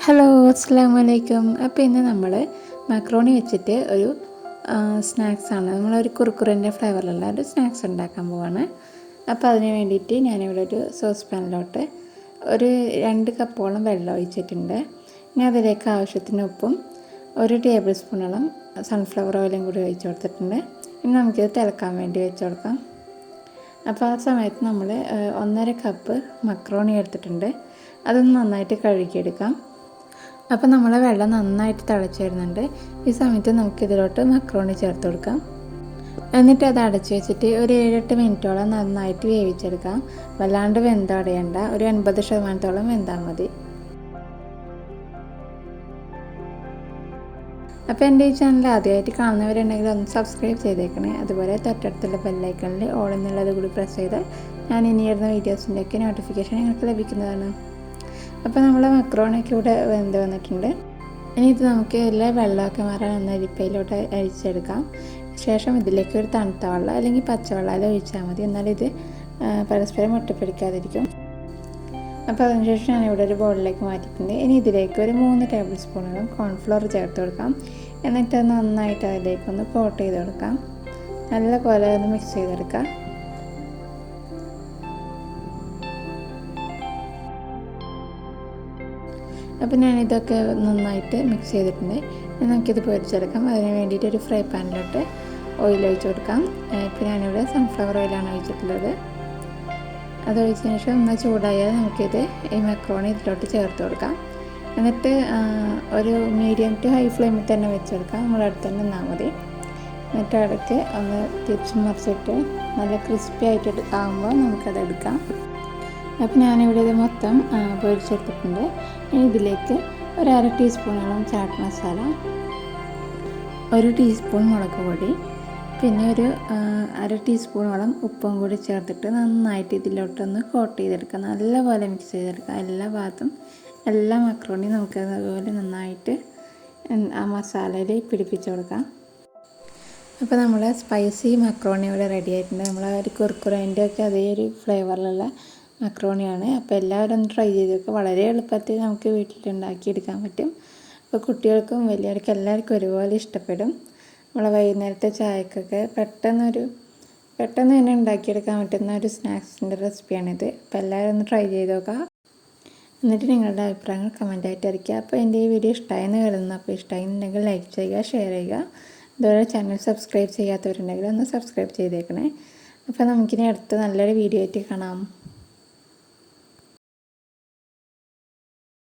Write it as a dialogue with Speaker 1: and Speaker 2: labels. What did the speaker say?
Speaker 1: Hello അസ്സാം വലൈക്കും. അപ്പോൾ ഇന്ന് നമ്മൾ മാക്രോണി വെച്ചിട്ട് ഒരു സ്നാക്സാണ്, നമ്മളൊരു കുർക്കുറിൻ്റെ ഫ്ലേവറിലുള്ള ഒരു സ്നാക്സ് ഉണ്ടാക്കാൻ പോവാണ്. അപ്പോൾ അതിന് വേണ്ടിയിട്ട് ഞാനിവിടെ ഒരു സോസ് പാനിലോട്ട് ഒരു 2 കപ്പോളം വെള്ളം ഒഴിച്ചിട്ടുണ്ട്. ഇനി അതിലേക്ക് ആവശ്യത്തിന് ഉപ്പും 1 ടേബിൾ സ്പൂണോളം സൺഫ്ലവർ ഓയിലും കൂടി ഒഴിച്ച് കൊടുത്തിട്ടുണ്ട്. ഇനി നമുക്കിത് തിളക്കാൻ വേണ്ടി വെച്ച് കൊടുക്കാം. അപ്പോൾ ആ സമയത്ത് നമ്മൾ 1.5 കപ്പ് മക്രോണി എടുത്തിട്ടുണ്ട്. അതൊന്ന് നന്നായിട്ട് കഴുകിയെടുക്കാം. അപ്പോൾ നമ്മളെ വെള്ളം നന്നായിട്ട് തിളച്ച് വരുന്നുണ്ട്. ഈ സമയത്ത് നമുക്കിതിലോട്ട് മക്രോണി ചേർത്ത് കൊടുക്കാം. എന്നിട്ട് അത് അടച്ച് വെച്ചിട്ട് ഒരു 7-8 മിനിറ്റോളം നന്നായിട്ട് വേവിച്ചെടുക്കാം. വല്ലാണ്ട് വെന്തടയണ്ട, ഒരു 80% വെന്താൽ മതി. അപ്പോൾ എൻ്റെ ഈ ചാനൽ ആദ്യമായിട്ട് കാണുന്നവരുണ്ടെങ്കിൽ ഒന്ന് സബ്സ്ക്രൈബ് ചെയ്തേക്കണേ. അതുപോലെ തൊട്ടടുത്തുള്ള ബെല്ലൈക്കണിൽ ഓൾ എന്നുള്ളത് കൂടി പ്രസ് ചെയ്താൽ ഞാൻ ഇനി ഇടുന്ന വീഡിയോസിൻ്റെയൊക്കെ നോട്ടിഫിക്കേഷൻ നിങ്ങൾക്ക് ലഭിക്കുന്നതാണ്. അപ്പോൾ നമ്മൾ മക്രോണിയൊക്കെ ഇവിടെ വെന്ത് വന്നിട്ടുണ്ട്. ഇനി ഇത് നമുക്ക് എല്ലാ വെള്ളമൊക്കെ മാറാൻ ഒന്ന് അരിപ്പയിലോട്ട് അരിച്ചെടുക്കാം. ശേഷം ഇതിലേക്ക് ഒരു തണുത്ത വെള്ളം അല്ലെങ്കിൽ പച്ചവെള്ളം ഒഴിച്ചാൽ മതി. എന്നാലും ഇത് പരസ്പരം ഒട്ടിപ്പിടിക്കാതിരിക്കും. അപ്പോൾ അതിനുശേഷം ഞാനിവിടെ ഒരു ബൗളിലേക്ക് മാറ്റിയിട്ടുണ്ട്. ഇനി ഇതിലേക്ക് ഒരു 3 ടേബിൾ സ്പൂണോളം കോൺഫ്ലോർ ചേർത്ത് കൊടുക്കാം. എന്നിട്ട് നന്നായിട്ട് അതിലേക്കൊന്ന് കോട്ട് ചെയ്ത് കൊടുക്കാം. നല്ലപോലെ ഒന്ന് മിക്സ് ചെയ്തെടുക്കാം. അപ്പോൾ ഞാനിതൊക്കെ നന്നായിട്ട് മിക്സ് ചെയ്തിട്ടുണ്ട്. നമുക്കിത് പൊരിച്ചെടുക്കാം. അതിന് വേണ്ടിയിട്ട് ഒരു ഫ്രൈ പാനിലോട്ട് ഓയിൽ ഒഴിച്ച് കൊടുക്കാം. ഇപ്പോൾ ഞാനിവിടെ സൺഫ്ലവർ ഓയിലാണ് ഒഴിച്ചിട്ടുള്ളത്. അത് ഒഴിച്ചതിന് ശേഷം ഒന്ന് ചൂടായാൽ നമുക്കിത് ഈ മക്രോണി ഇതിലോട്ട് ചേർത്ത് കൊടുക്കാം. എന്നിട്ട് ഒരു മീഡിയം ടു ഹൈ ഫ്ലെയിമിൽ തന്നെ വെച്ചെടുക്കാം. നമ്മളടുത്ത് തന്നെ നിന്നാൽ മതി. എന്നിട്ട് ഇടയ്ക്ക് ഒന്ന് തിരിച്ചും മറിച്ചിട്ട് നല്ല ക്രിസ്പി ആയിട്ട് ആകുമ്പോൾ നമുക്കത് എടുക്കാം. അപ്പോൾ ഞാനിവിടെ ഇത് മൊത്തം പൊരിച്ചെടുത്തിട്ടുണ്ട്. ഇനി ഇതിലേക്ക് ഒരു 1/2 ടീസ്പൂണോളം ചാട്ട് മസാല, 1 ടീസ്പൂൺ മുളക് പൊടി, പിന്നെ ഒരു 1/2 ടീസ്പൂണോളം ഉപ്പും കൂടി ചേർത്തിട്ട് നന്നായിട്ട് ഇതിലോട്ടൊന്ന് കോട്ട് ചെയ്തെടുക്കാം. നല്ലപോലെ മിക്സ് ചെയ്തെടുക്കാം. എല്ലാ ഭാഗത്തും എല്ലാ മക്രോണി നമുക്ക് അതുപോലെ നന്നായിട്ട് ആ മസാലയിൽ പിടിപ്പിച്ച് കൊടുക്കാം. അപ്പോൾ നമ്മൾ സ്പൈസി മക്രോണി ഇവിടെ റെഡി ആയിട്ടുണ്ട്. നമ്മൾ ഒരു കുർക്കുറേൻ്റെ ഒക്കെ അതേ ഒരു ഫ്ലേവറിലുള്ള മക്രോണിയാണ്. അപ്പോൾ എല്ലാവരും ഒന്ന് ട്രൈ ചെയ്ത് നോക്കുക. വളരെ എളുപ്പത്തിൽ നമുക്ക് വീട്ടിലുണ്ടാക്കിയെടുക്കാൻ പറ്റും. അപ്പോൾ കുട്ടികൾക്കും വലിയവർക്കും എല്ലാവർക്കും ഒരുപോലെ ഇഷ്ടപ്പെടും. നമ്മളെ വൈകുന്നേരത്തെ ചായക്കൊക്കെ പെട്ടെന്ന് തന്നെ ഉണ്ടാക്കിയെടുക്കാൻ പറ്റുന്ന ഒരു സ്നാക്സിൻ്റെ റെസിപ്പിയാണിത്. അപ്പോൾ എല്ലാവരും ഒന്ന് ട്രൈ ചെയ്ത് നോക്കുക. എന്നിട്ട് നിങ്ങളുടെ അഭിപ്രായങ്ങൾ കമൻറ്റായിട്ട് അറിയിക്കുക. അപ്പോൾ എൻ്റെ ഈ വീഡിയോ ഇഷ്ടമായെന്ന് കരുതുന്നു. അപ്പോൾ ഇഷ്ടമായിട്ടുണ്ടെങ്കിൽ ലൈക്ക് ചെയ്യുക, ഷെയർ ചെയ്യുക. അതുപോലെ ചാനൽ സബ്സ്ക്രൈബ് ചെയ്യാത്തവരുണ്ടെങ്കിൽ ഒന്ന് സബ്സ്ക്രൈബ് ചെയ്തേക്കണേ. അപ്പോൾ നമുക്കിനി അടുത്ത നല്ലൊരു വീഡിയോ ആയിട്ട് കാണാം.